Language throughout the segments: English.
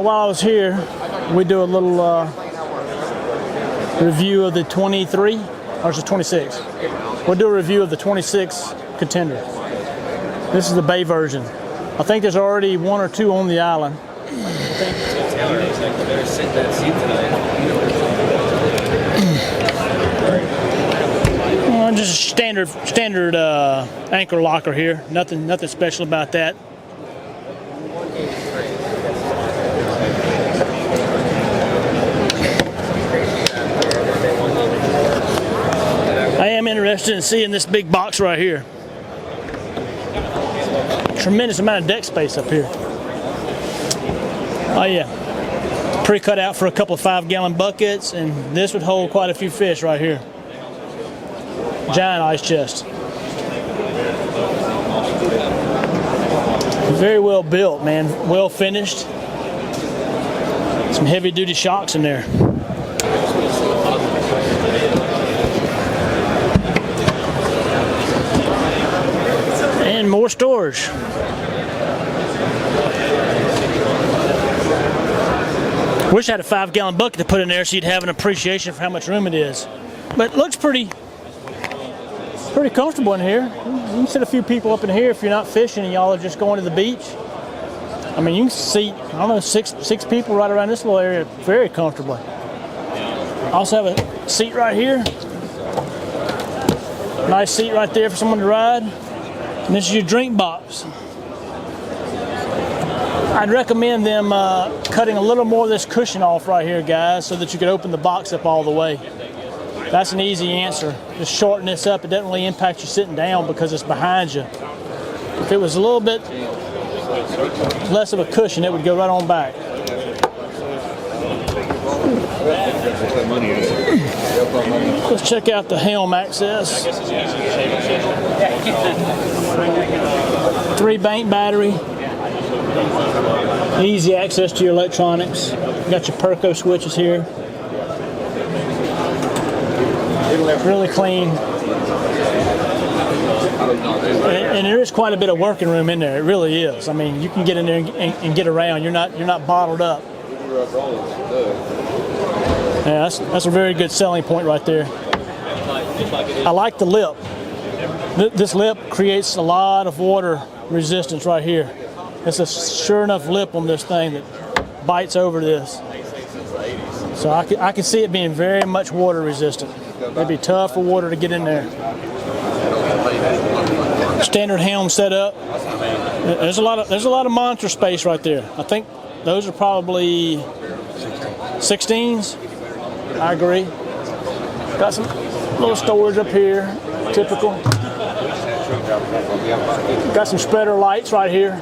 while I was here, we do a little review of the 23, or is it 26? We'll do a review of the 26 Contender. This is the bay version. I think there's already one or two on the island. Just a standard anchor locker here. Nothing special about that. I am interested in seeing this big box right here. Tremendous amount of deck space up here. Oh yeah, pre-cut out for a couple of 5-gallon buckets, and this would hold quite a few fish right here. Giant ice chest. Very well built, man. Well finished. Some heavy duty shocks in there. And more storage. Wish I had a 5-gallon bucket to put in there so you'd have an appreciation for how much room it is. But it looks pretty comfortable in here. You can sit a few people up in here if you're not fishing and y'all are just going to the beach. I mean, you can seat, I don't know, six people right around this little area very comfortably. Also have a seat right here. Nice seat right there for someone to ride. And this is your drink box. I'd recommend them cutting a little more of this cushion off right here, guys, so that you could open the box up all the way. That's an easy answer. Just shorten this up. It doesn't really impact you sitting down because it's behind you. If it was a little bit less of a cushion, it would go right on back. Let's check out the helm access. 3-bank battery. Easy access to your electronics. You got your Perco switches here. Really clean. And there is quite a bit of working room in there. It really is. I mean, you can get in there and get around. You're not bottled up. Yeah, that's a very good selling point right there. I like the lip. This lip creates a lot of water resistance right here. It's a sure enough lip on this thing that bites over this. So I can see it being very much water resistant. It'd be tough for water to get in there. Standard helm setup. There's a lot of monitor space right there. I think those are probably 16s. I agree. Got some little storage up here. Typical. Got some spreader lights right here.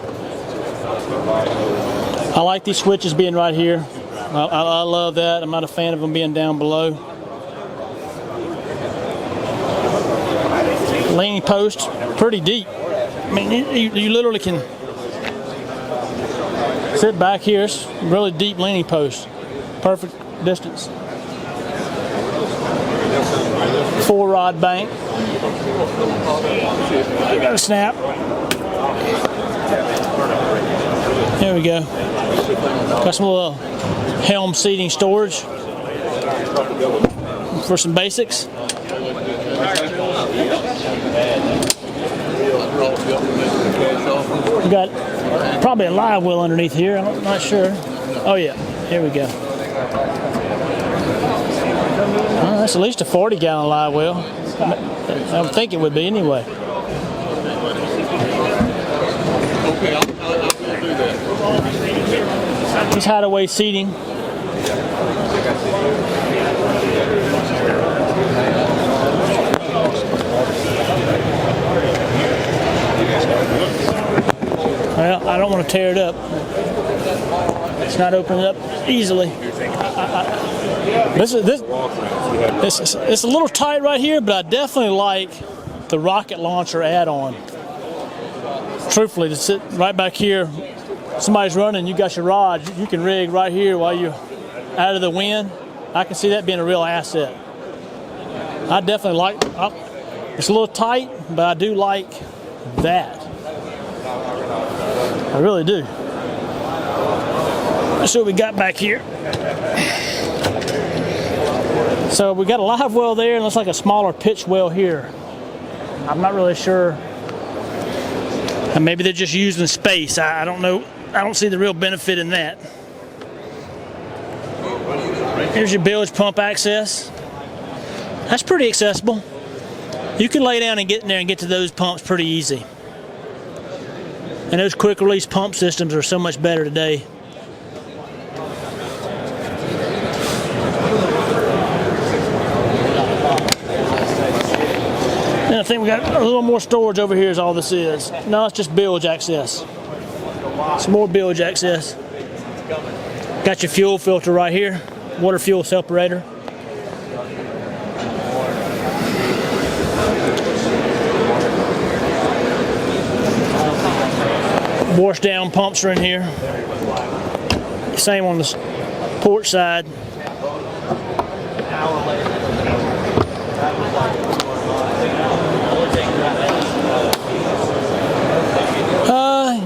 I like these switches being right here. I love that. I'm not a fan of them being down below. Leaning post, pretty deep. I mean, you literally can sit back here. It's really deep leaning post. Perfect distance. 4-rod bank. Got a snap. There we go. Got some little helm seating storage for some basics. We got probably a live well underneath here. I'm not sure. Oh yeah, here we go. That's at least a 40-gallon live well. I would think it would be anyway. This hideaway seating. Well, I don't want to tear it up. It's not opening up easily. It's a little tight right here, but I definitely like the rocket launcher add-on. Truthfully, to sit right back here, somebody's running, you got your rod, you can rig right here while you're out of the wind. I can see that being a real asset. I definitely like, it's a little tight, but I do like that. I really do. Let's see what we got back here. So we got a live well there, and looks like a smaller pitch well here. I'm not really sure. And maybe they're just using space. I don't know. I don't see the real benefit in that. Here's your bilge pump access. That's pretty accessible. You can lay down and get in there and get to those pumps pretty easy. And those quick release pump systems are so much better today. And I think we got a little more storage over here is all this is. No, it's just bilge access. Some more bilge access. Got your fuel filter right here. Water fuel separator. Wash down pumps are in here. Same on the port side.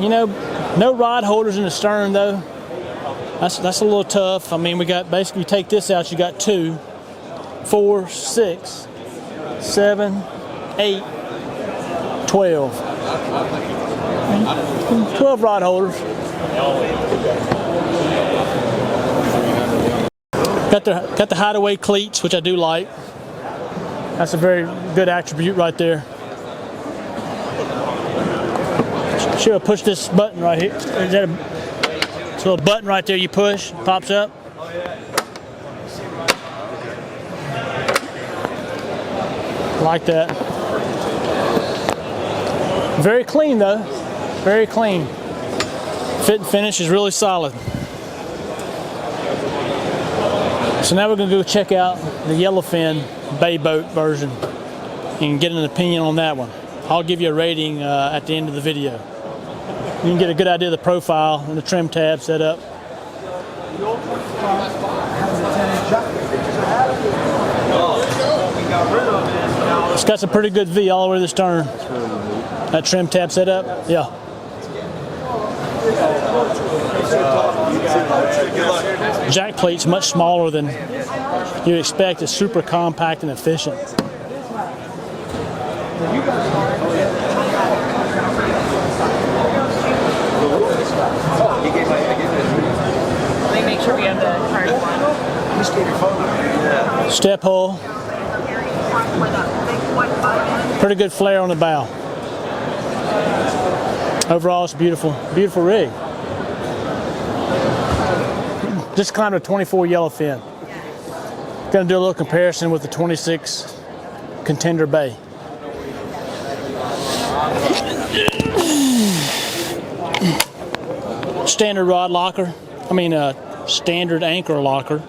You know, no rod holders in the stern though. That's a little tough. I mean, we got basically, you take this out, you got 2, 4, 6, 7, 8, 12. 12 rod holders. Got the hideaway cleats, which I do like. That's a very good attribute right there. Should have pushed this button right here. Is that it's a little button right there you push, pops up. Like that. Very clean though, very clean. Fit and finish is really solid. So now we're going to go check out the Yellowfin bay boat version and get an opinion on that one. I'll give you a rating at the end of the video. You can get a good idea of the profile and the trim tab set up. It's got some pretty good V all the way to the stern. That trim tab set up, yeah. Jack plate's much smaller than you'd expect. It's super compact and efficient. Let me make sure we have the correct one. Step hull. Pretty good flare on the bow. Overall, it's beautiful, beautiful rig. Just climbed a 24 Yellowfin. Going to do a little comparison with the 26 Contender Bay. Standard rod locker. I mean, standard anchor locker.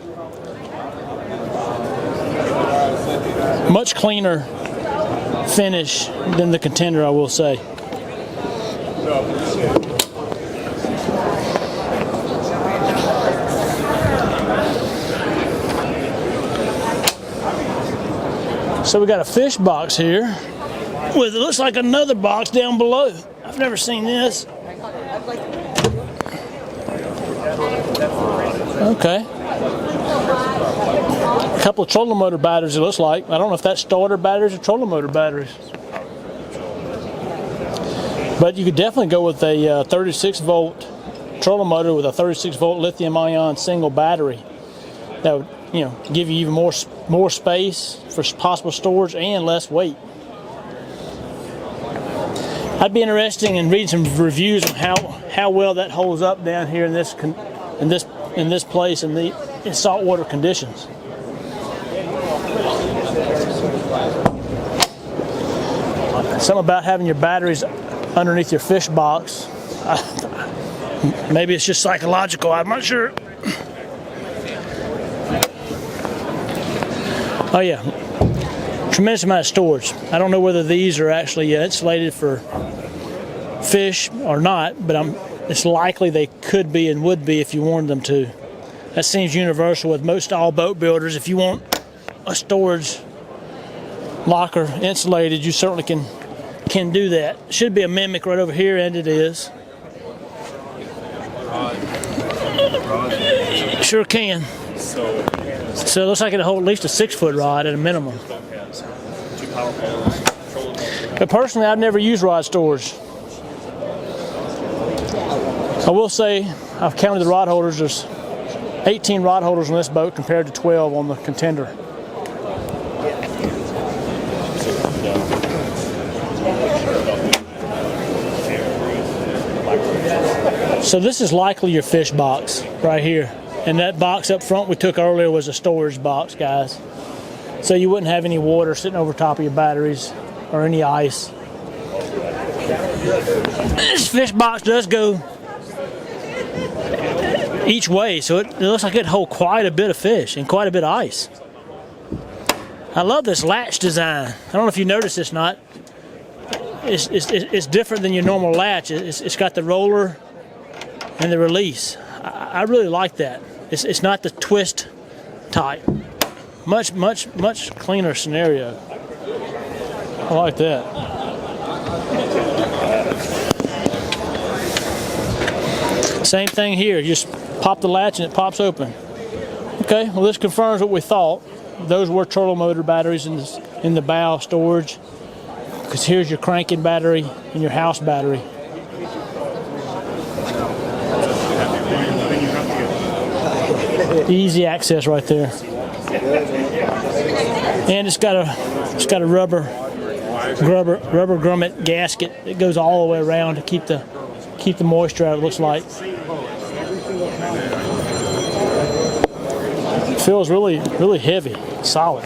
Much cleaner finish than the Contender, I will say. So we got a fish box here with, it looks like another box down below. I've never seen this. Okay. A couple of trolling motor batteries, it looks like. I don't know if that's starter batteries or trolling motor batteries. But you could definitely go with a 36 volt trolling motor with a 36 volt lithium ion single battery. That would, you know, give you even more space for possible storage and less weight. I'd be interested in reading some reviews on how well that holds up down here in this place in saltwater conditions. Something about having your batteries underneath your fish box. Maybe it's just psychological. I'm not sure. Oh yeah, tremendous amount of storage. I don't know whether these are actually insulated for fish or not, but it's likely they could be and would be if you wanted them to. That seems universal with most all boat builders. If you want a storage locker insulated, you certainly can do that. Should be a Mimic right over here, and it is. Sure can. So it looks like it'll hold at least a 6-foot rod at a minimum. But personally, I've never used rod storage. I will say, I've counted the rod holders. There's 18 rod holders on this boat compared to 12 on the Contender. So this is likely your fish box right here. And that box up front we took earlier was a storage box, guys. So you wouldn't have any water sitting over top of your batteries or any ice. This fish box does go each way, so it looks like it'd hold quite a bit of fish and quite a bit of ice. I love this latch design. I don't know if you noticed this or not. It's different than your normal latch. It's got the roller and the release. I really like that. It's not the twist type. Much cleaner scenario. I like that. Same thing here. You just pop the latch and it pops open. Okay, well this confirms what we thought. Those were turtle motor batteries in the bow storage. Because here's your cranking battery and your house battery. Easy access right there. And it's got a rubber grommet gasket that goes all the way around to keep the moisture out, it looks like. It feels really heavy, solid.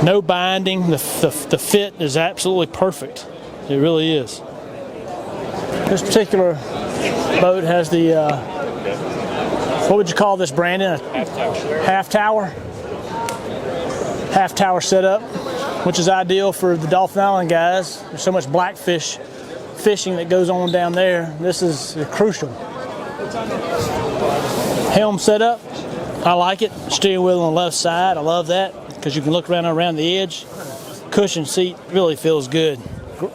No binding. The fit is absolutely perfect. It really is. This particular boat has the what would you call this, Brandon? A half tower setup, which is ideal for the Dolphin Island guys. There's so much blackfish fishing that goes on down there. This is crucial. Helm setup, I like it. Steering wheel on the left side, I love that because you can look around the edge. Cushion seat really feels good.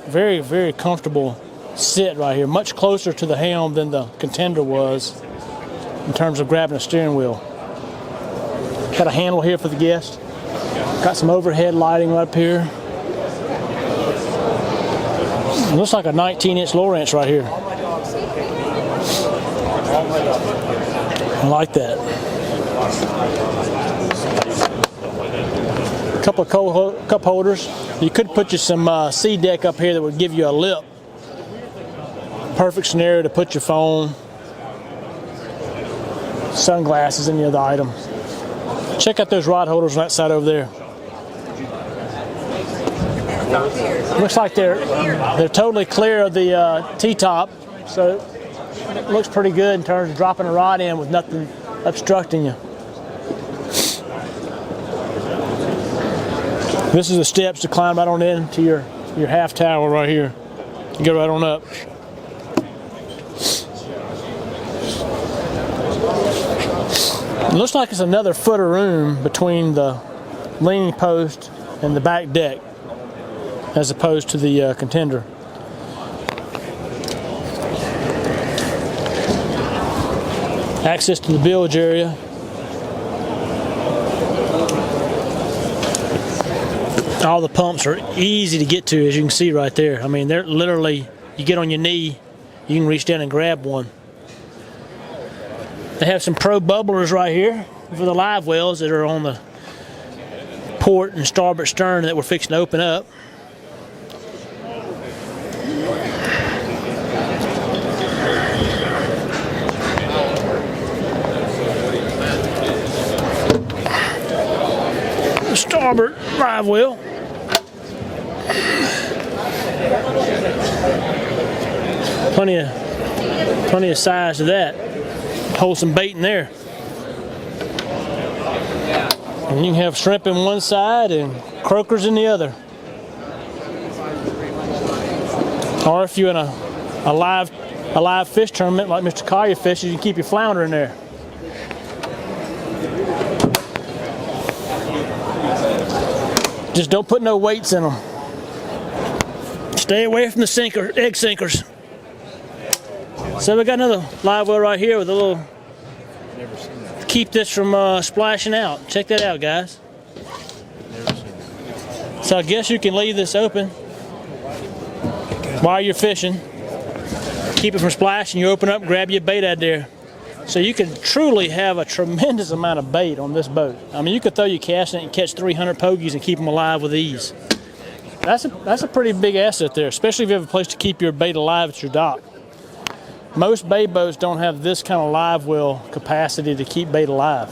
Very comfortable sit right here. Much closer to the helm than the Contender was in terms of grabbing a steering wheel. Got a handle here for the guest. Got some overhead lighting right up here. It looks like a 19-inch Lowrance right here. I like that. A couple of cup holders. You could put you some sea deck up here that would give you a lip. Perfect scenario to put your phone, sunglasses, any other item. Check out those rod holders on that side over there. Looks like they're totally clear of the T-top, so it looks pretty good in terms of dropping a rod in with nothing obstructing you. This is the steps to climb right on into your half tower right here. You go right on up. It looks like it's another foot of room between the leaning post and the back deck, as opposed to the Contender. Access to the bilge area. All the pumps are easy to get to, as you can see right there. I mean, they're literally, you get on your knee, you can reach down and grab one. They have some pro bubblers right here for the live wells that are on the port and starboard stern that we're fixing to open up. The starboard live well. Plenty of size to that. Hold some bait in there. And you can have shrimp in one side and croakers in the other. Or if you're in a live fish tournament like Mr. Collier fishes, you can keep your flounder in there. Just don't put no weights in them. Stay away from the egg sinkers. So we got another live well right here with a little, keep this from splashing out. Check that out, guys. So I guess you can leave this open while you're fishing. Keep it from splashing. You open up, grab your bait out there. So you can truly have a tremendous amount of bait on this boat. I mean, you could throw your cast in it and catch 300 pogies and keep them alive with ease. That's a pretty big asset there, especially if you have a place to keep your bait alive at your dock. Most bait boats don't have this kind of live well capacity to keep bait alive.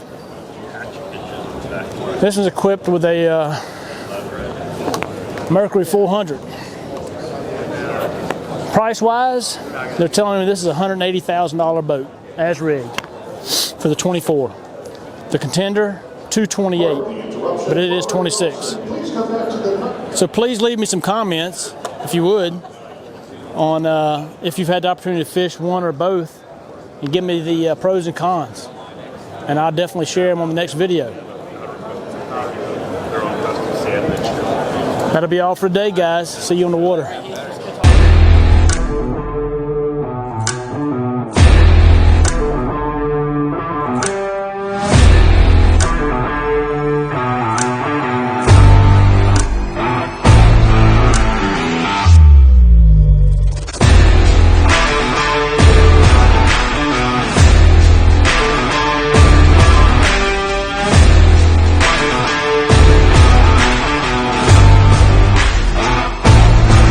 This is equipped with a Mercury 400. Price-wise, they're telling me this is a $180,000 boat, as rigged, for the 24. The Contender, $228, but it is 26. So please leave me some comments, if you would, on if you've had the opportunity to fish one or both, and give me the pros and cons. And I'll definitely share them on the next video. That'll be all for today, guys. See you on the water.